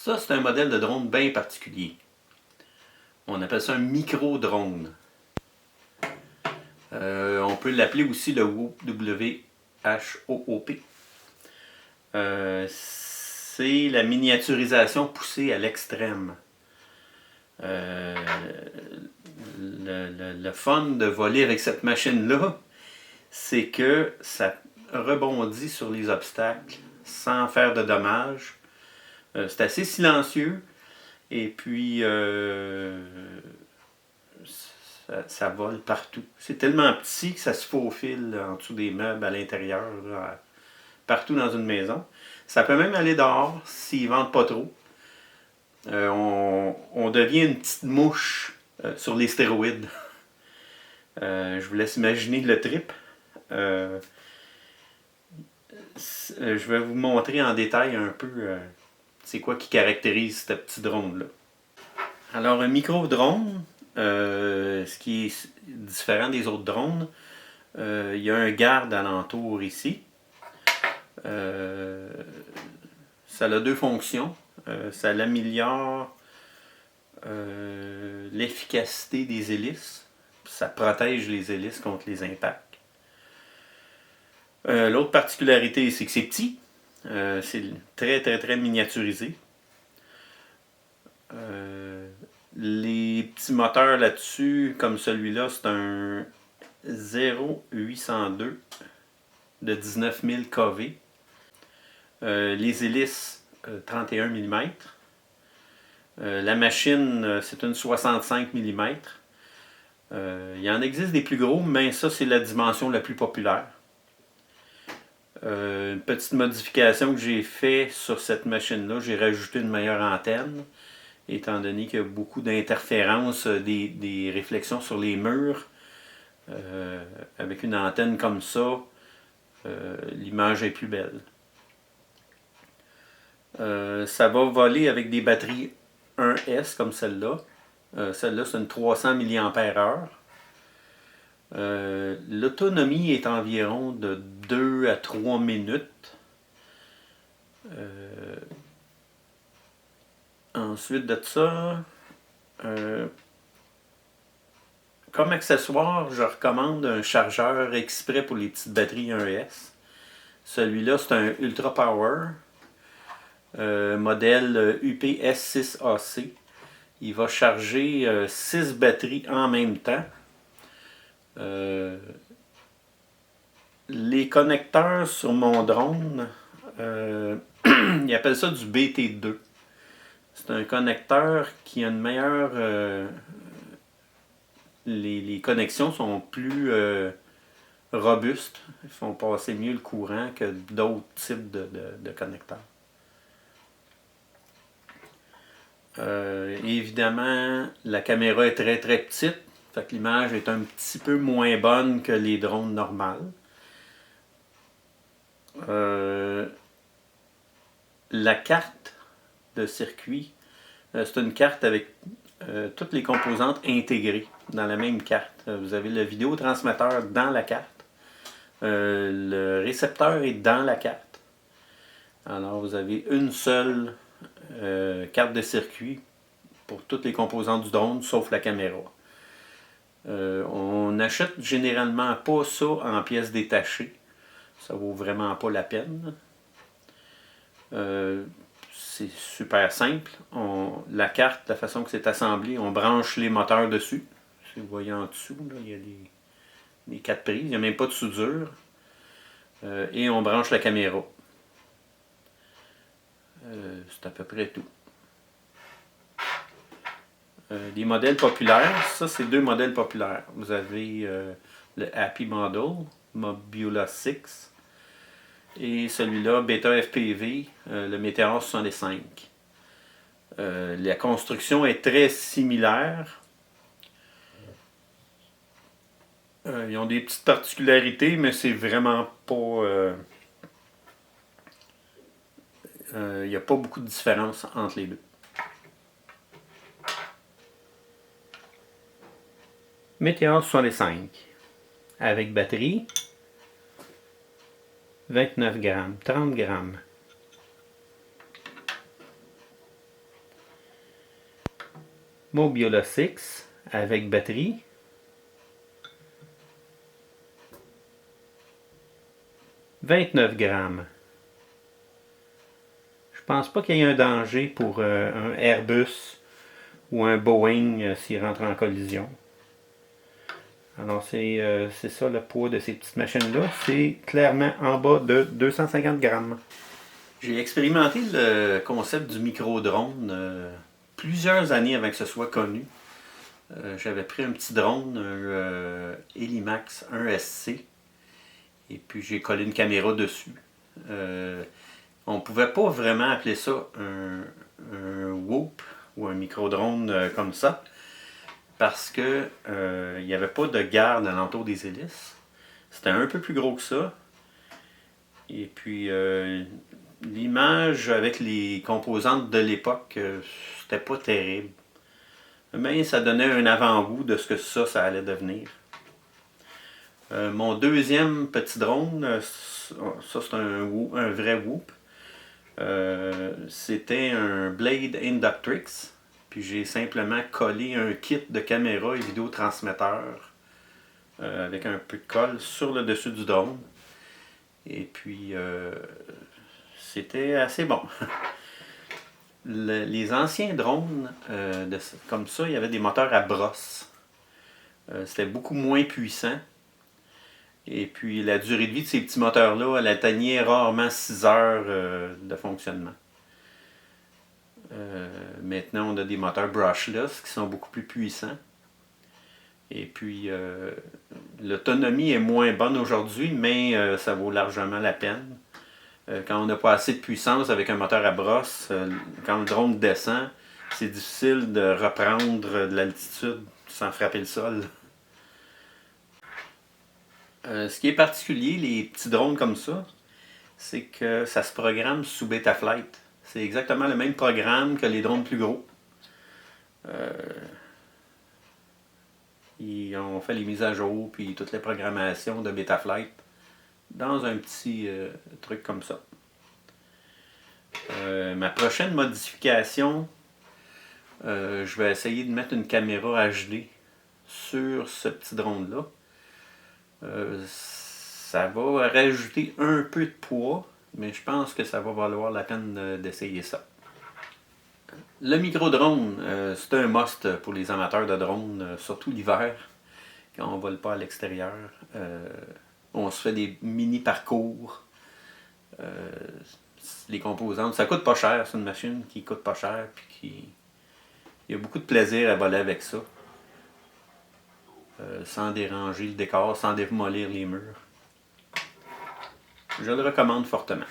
Ça, c'est un modèle de drone bien particulier. On appelle ça un micro-drone. On peut l'appeler aussi le WHOOP. W-H-O-O-P. C'est la miniaturisation poussée à l'extrême. Le fun de voler avec cette machine-là, c'est que ça rebondit sur les obstacles sans faire de dommages. C'est assez silencieux et puis ça vole partout. C'est tellement petit que ça se faufile en dessous des meubles à l'intérieur, partout dans une maison. Ça peut même aller dehors s'ils ne vendent pas trop. On devient une petite mouche sur les stéroïdes. Je vous laisse imaginer le trip. Je vais vous montrer en détail un peu c'est quoi qui caractérise ce petit drone-là. Alors un micro-drone, ce qui est différent des autres drones, il y a un garde alentour ici. Ça a deux fonctions. Ça améliore l'efficacité des hélices. Ça protège les hélices contre les impacts. L'autre particularité, c'est que c'est petit. C'est très miniaturisé. Les petits moteurs là-dessus, comme celui-là, c'est un 0802 de 19 000 kV. Les hélices, 31 mm. La machine, c'est une 65 mm. Il y en existe des plus gros, mais ça, c'est la dimension la plus populaire. Une petite modification que j'ai fait sur cette machine-là, j'ai rajouté une meilleure antenne, étant donné qu'il y a beaucoup d'interférences, des réflexions sur les murs. Avec une antenne comme ça, l'image est plus belle. Ça va voler avec des batteries 1S comme celle-là. Celle-là, c'est une 300 mAh. L'autonomie est environ de 2 à 3 minutes. Ensuite de ça, comme accessoire, je recommande un chargeur exprès pour les petites batteries 1S. Celui-là, c'est un Ultra Power, modèle UPS6AC. Il va charger 6 batteries en même temps. Les connecteurs sur mon drone, ils appellent ça du BT2. C'est un connecteur qui a une meilleure... les connexions sont plus robustes. Ils font passer mieux le courant que d'autres types de connecteurs. Évidemment, la caméra est très petite. Fait que l'image est un petit peu moins bonne que les drones normales. La carte de circuit, c'est une carte avec toutes les composantes intégrées dans la même carte. Vous avez le vidéotransmetteur dans la carte. Le récepteur est dans la carte. Alors vous avez une seule carte de circuit pour toutes les composantes du drone, sauf la caméra. On n'achète généralement pas ça en pièces détachées. Ça vaut vraiment pas la peine. C'est super simple. La carte, la façon que c'est assemblé, on branche les moteurs dessus. Si vous voyez en dessous, là, il y a les 4 prises. Il n'y a même pas de soudure. Et on branche la caméra. C'est à peu près tout. Les modèles populaires, ça c'est deux modèles populaires. Vous avez le Happy Model, Mobula 6, et celui-là, Beta FPV, le Meteor 65. La construction est très similaire. Ils ont des petites particularités, mais c'est vraiment pas... il n'y a pas beaucoup de différence entre les deux. Meteor 65 avec batterie 29 grammes, 30 grammes. Mobiola 6 avec batterie. « 29 grammes. Je pense pas qu'il y ait un danger pour un Airbus ou un Boeing s'il rentre en collision. Alors c'est ça le poids de ces petites machines-là. C'est clairement en bas de 250 grammes. J'ai expérimenté le concept du micro-drone plusieurs années avant que ce soit connu. J'avais pris un petit drone, un Helimax 1SC, et puis j'ai collé une caméra dessus. On ne pouvait pas vraiment appeler ça un Whoop ou un micro-drone comme ça, parce que il n'y avait pas de garde alentour des hélices. C'était un peu plus gros que ça. Et puis l'image avec les composantes de l'époque, c'était pas terrible. Mais ça donnait un avant-goût de ce que ça allait devenir. Mon deuxième petit drone, ça c'est un vrai Whoop. C'était un Blade Inductrix. Puis j'ai simplement collé un kit de caméra et vidéotransmetteur avec un peu de colle sur le dessus du drone. Et puis c'était assez bon. Les anciens drones comme ça, il y avait des moteurs à brosse. C'était beaucoup moins puissant. Et puis la durée de vie de ces petits moteurs-là, elle atteignait rarement 6 heures de fonctionnement. Maintenant, on a des moteurs brushless qui sont beaucoup plus puissants. Et puis, l'autonomie est moins bonne aujourd'hui, mais ça vaut largement la peine. Quand on n'a pas assez de puissance avec un moteur à brosse, quand le drone descend, c'est difficile de reprendre de l'altitude sans frapper le sol. Ce qui est particulier, les petits drones comme ça, c'est que ça se programme sous Betaflight. C'est exactement le même programme que les drones plus gros. On fait les mises à jour puis toutes les programmations de Betaflight dans un petit truc comme ça. Ma prochaine modification, je vais essayer de mettre une caméra HD sur ce petit drone-là. Ça va rajouter un peu de poids, mais je pense que ça va valoir la peine d'essayer ça. Le micro-drone, c'est un must pour les amateurs de drones, surtout l'hiver, quand on ne vole pas à l'extérieur. On se fait des mini-parcours. Les composantes, ça coûte pas cher, c'est une machine qui coûte pas cher, puis il y a beaucoup de plaisir à voler avec ça. Sans déranger le décor, sans démolir les murs. Je le recommande fortement.